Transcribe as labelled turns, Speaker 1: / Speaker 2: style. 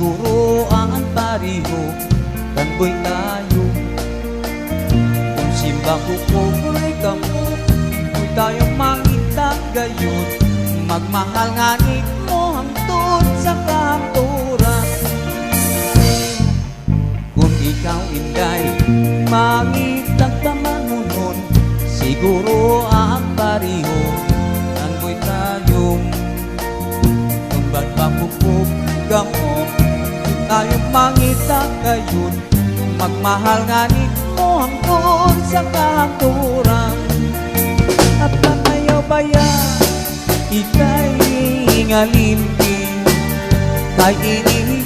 Speaker 1: siguro ang pariho kanboy tayo. Kung simba ko kukuloy ka mo, kung tayong mangita gayon, magmahal nga ni mo hangtod sa kahapturan. Kung ikaw inday mangitag pamanunon, siguro ang pariho kanboy tayo. Kung ba't papupog ka mo, tayong mangita gayon, magmahal nga ni mo hangtod sa kahapturan. At kamayaw baya ika'y ngalimpi, kay ini